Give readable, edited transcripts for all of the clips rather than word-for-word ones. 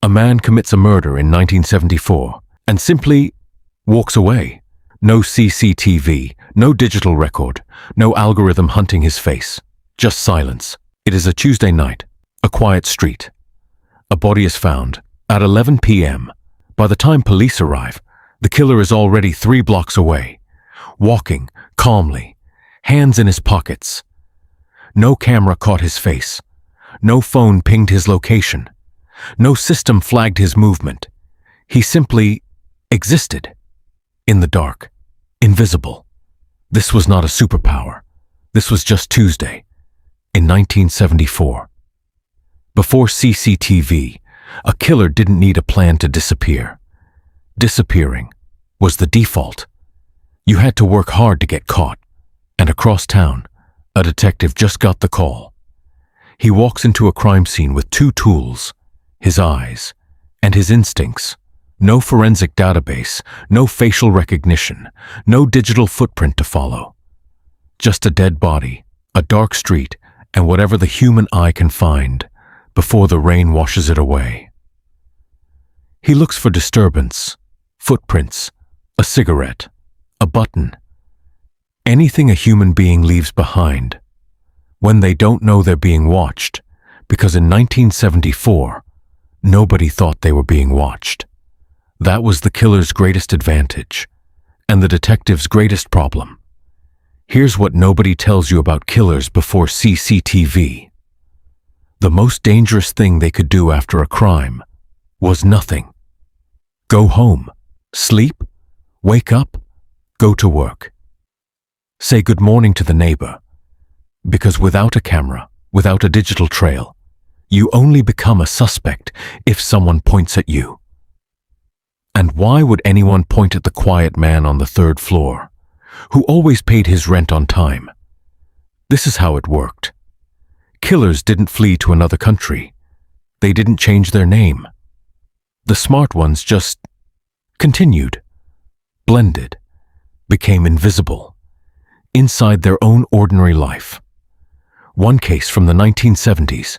A man commits a murder in 1974 and simply walks away. No CCTV, no digital record, no algorithm hunting his face. Just silence. It is a Tuesday night, a quiet street. A body is found at 11 p.m. By the time police arrive, the killer is already 3 blocks away, walking calmly, hands in his pockets. No camera caught his face. No phone pinged his location. No system flagged his movement. He simply existed. In the dark. Invisible. This was not a superpower. This was just Tuesday. In 1974. Before CCTV, a killer didn't need a plan to disappear. Disappearing was the default. You had to work hard to get caught. And across town, a detective just got the call. He walks into a crime scene with 2 tools, his eyes and his instincts. No forensic database, no facial recognition, no digital footprint to follow. Just a dead body, a dark street, and whatever the human eye can find before the rain washes it away. He looks for disturbance, footprints, a cigarette, a button, anything a human being leaves behind when they don't know they're being watched, because in 1974, nobody thought they were being watched. That was the killer's greatest advantage, and the detective's greatest problem. Here's what nobody tells you about killers before CCTV. The most dangerous thing they could do after a crime was nothing. Go home, sleep, wake up, go to work. Say good morning to the neighbor, because without a camera, without a digital trail, you only become a suspect if someone points at you. And why would anyone point at the quiet man on the 3rd floor, who always paid his rent on time? This is how it worked. Killers didn't flee to another country. They didn't change their name. The smart ones just continued, blended, became invisible, inside their own ordinary life. One case from the 1970s.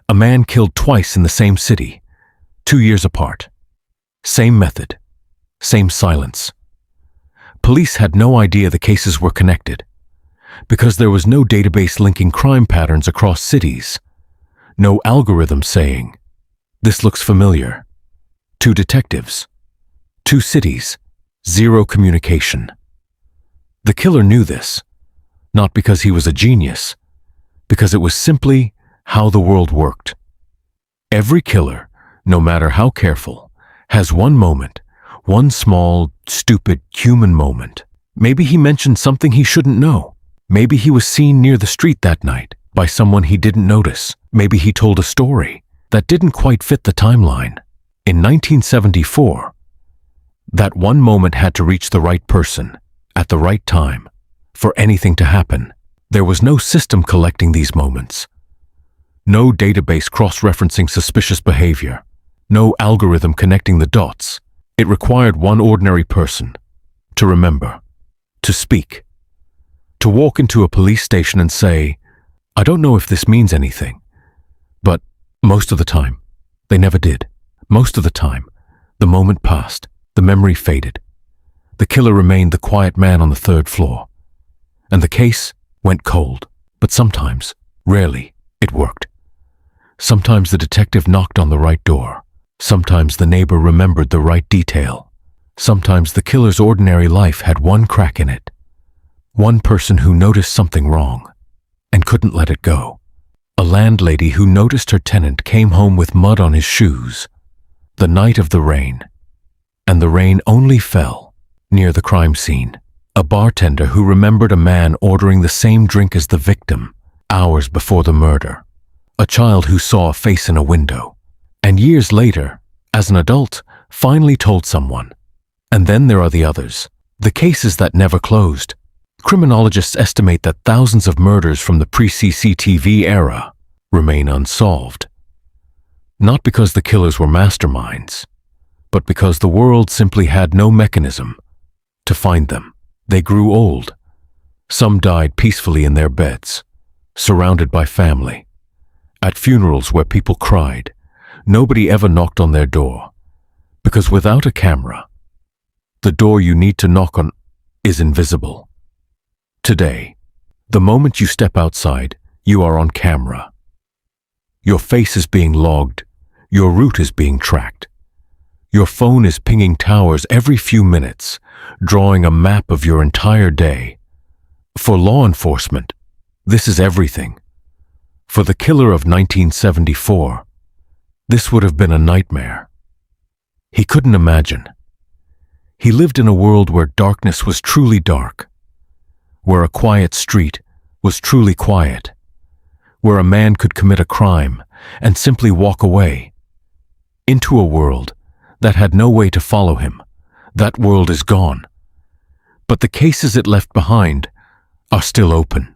A man killed twice in the same city, 2 years apart. Same method, same silence. Police had no idea the cases were connected, because there was no database linking crime patterns across cities, no algorithm saying, "This looks familiar." 2 detectives, 2 cities, 0 communication. The killer knew this, not because he was a genius, because it was simply how the world worked. Every killer, no matter how careful, has one moment, one small, stupid human moment. Maybe he mentioned something he shouldn't know. Maybe he was seen near the street that night by someone he didn't notice. Maybe he told a story that didn't quite fit the timeline. In 1974, that one moment had to reach the right person at the right time for anything to happen. There was no system collecting these moments. No database cross-referencing suspicious behavior. No algorithm connecting the dots. It required one ordinary person to remember, to speak, to walk into a police station and say, "I don't know if this means anything." But most of the time, they never did. Most of the time, the moment passed, the memory faded. The killer remained the quiet man on the 3rd floor. And the case went cold. But sometimes, rarely, it worked. Sometimes the detective knocked on the right door. Sometimes the neighbor remembered the right detail. Sometimes the killer's ordinary life had one crack in it. One person who noticed something wrong and couldn't let it go. A landlady who noticed her tenant came home with mud on his shoes the night of the rain, and the rain only fell near the crime scene. A bartender who remembered a man ordering the same drink as the victim hours before the murder. A child who saw a face in a window, and years later, as an adult, finally told someone. And then there are the others, the cases that never closed. Criminologists estimate that thousands of murders from the pre-CCTV era remain unsolved. Not because the killers were masterminds, but because the world simply had no mechanism to find them. They grew old. Some died peacefully in their beds, surrounded by family. At funerals where people cried, Nobody ever knocked on their door, because without a camera, the door you need to knock on is invisible. Today, the moment you step outside, you are on camera. Your face is being logged, your route is being tracked. Your phone is pinging towers every few minutes, drawing a map of your entire day. For law enforcement, this is everything. For the killer of 1974, this would have been a nightmare. He couldn't imagine. He lived in a world where darkness was truly dark, where a quiet street was truly quiet, where a man could commit a crime and simply walk away, into a world that had no way to follow him. That world is gone. But the cases it left behind are still open.